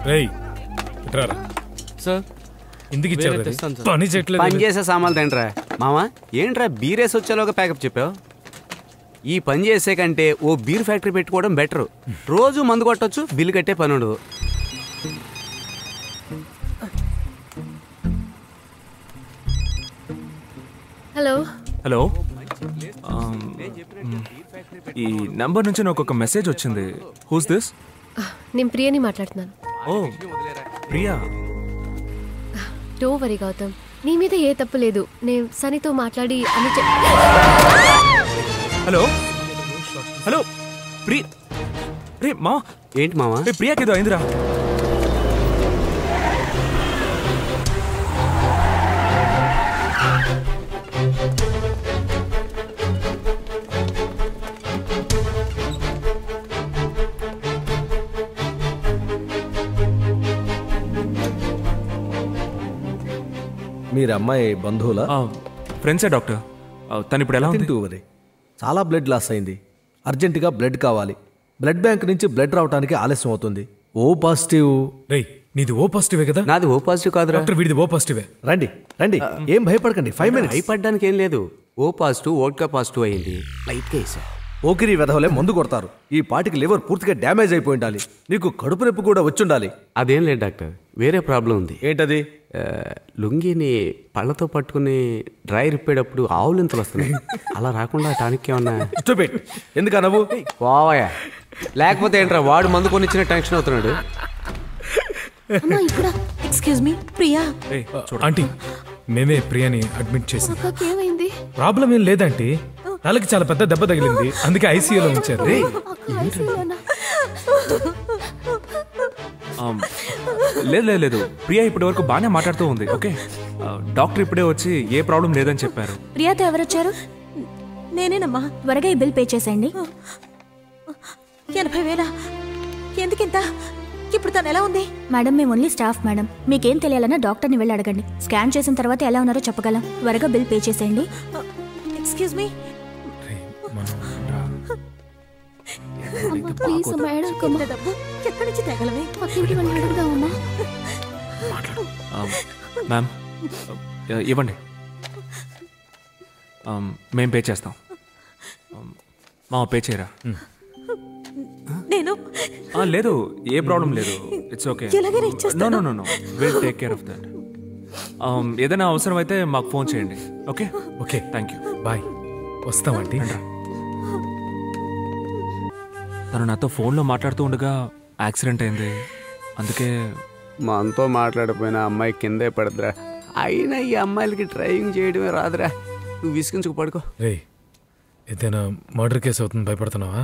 రేయ్ ఇట్రారా సార్ ఇందుకు ఇచ్చారు పని చేయట్లేదు. పని చేసే సామాన్లు తింటరా మామా? ఏంట్రా బీరేసి వచ్చేలోగా ప్యాకప్ చెప్పావు? ఈ పని చేసే కంటే ఓ బీర్ ఫ్యాక్టరీ పెట్టుకోవడం బెటర్. రోజు మందు కొట్టొచ్చు, బిల్లు కట్టే పని ఉండదు. హలో హలో, ఈ నంబర్ నుంచి నాకు ఒక మెసేజ్ వచ్చింది. Who's this? నేను ప్రియని మాట్లాడుతున్నాను. ఓ ప్రియా. డో వరీ గౌతమ్, నీ మీద ఏ తప్పు లేదు. నేను సనీతో మాట్లాడి అని హలో హలో ప్రియ. రే మా ఏంటి మామా? ప్రియాకి ఏదో అయిందిరా. మీరు అమ్మాయి బంధువులా? ఫ్రెండ్సే డాక్టర్. తను ఇప్పుడు ఎలా ఉంది? చాలా బ్లడ్ లాస్ అయింది. అర్జెంటుగా బ్లడ్ కావాలి. బ్లడ్ బ్యాంక్ నుంచి బ్లడ్ రావడానికి ఆలస్యం అవుతుంది. O positive. రేయ్ నీది ఓ పాజిటివే కదా? నాది ఓ పాజిటివ్ కాదు డాక్టర్, వీడిది ఓ పాజిటివే. రండి రండి, ఏం భయపడకండి. 5 minutes. భయపడ్డానికి ఏం లేదు. ఓ పాజిటివ్ ఓట్కా పాజిటివ్ అయింది. లైట్గా వేసా. ఓకిరి వెధవలే మందు కొడతారు. ఈ పాటికి లివర్ పూర్తిగా డ్యామేజ్ అయిపోయి ఉండాలి. నీకు కడుపు నొప్పి కూడా వచ్చుండాలి. అదేం లేదు డాక్టర్, వేరే ప్రాబ్లం ఉంది. ఏంటది? లుంగిని పళ్ళతో పట్టుకుని డ్రై రిప్పేటప్పుడు ఆవులింతలు వస్తున్నాయి. అలా రాకుండా టానిక్ ఏమన్నా? ఎందుకు అనవు? పోవాయా, లేకపోతే ఏంట్రా వాడు మందు కొనిచ్చిన టెన్షన్ అవుతున్నాడు. Excuse me Priya. ఆంటీ, మేమే ప్రియాని అడ్మిట్ చేసి. ఏమైంది? ప్రాబ్లం ఏం లేదంటే నాలుగు చాలా పెద్ద దెబ్బ తగిలింది, అందుకే ఐసీయూలో ఉంచారు. లేదు లేదు, ప్రియా ఇప్పటి వరకు బాగానే మాట్లాడుతూ ఉంది. ఓకే, డాక్టర్ ఇప్పుడే వచ్చి ఏ ప్రాబ్లం లేదని చెప్పారు. ప్రియాతో ఎవరొచ్చారు? నేనేనమ్మా. త్వరగా ఈ బిల్ పే చేసేయండి. 80,000. ఎందుకింత? ఇప్పుడు తను ఎలా ఉంది? మేడం, మేము ఓన్లీ స్టాఫ్ మేడం. మీకేం తెలియాలన్నా డాక్టర్ని వెళ్ళి అడగండి. స్కాన్ చేసిన తర్వాత ఎలా ఉన్నారో చెప్పగలం. త్వరగా బిల్ పే చేసేయండి. Excuse me. ఎక్కడి నుంచి తగలవే? మ్యామ్ ఇవ్వండి, మేము పే చేస్తాం. మా పే చేయరా? నేను లేదు, ఏ ప్రాబ్లం లేదు. It's okay. No no no no, will take care of that. ఏదైనా అవసరం అయితే మాకు ఫోన్ చేయండి. Okay okay, thank you. Bye. వస్తామండి. తను నాతో ఫోన్లో మాట్లాడుతూ ఉండగా యాక్సిడెంట్ అయింది. అందుకే మనతో మాట్లాడిపోయిన అమ్మాయి కిందే పడదురా. అయినా ఈ అమ్మాయిలకి డ్రైవింగ్ చేయడమే రాదురా. నువ్వు విసిగించుకు పడుకో. రే, ఏదైనా మర్డర్ కేసు అవుతుంది, భయపడుతున్నావా?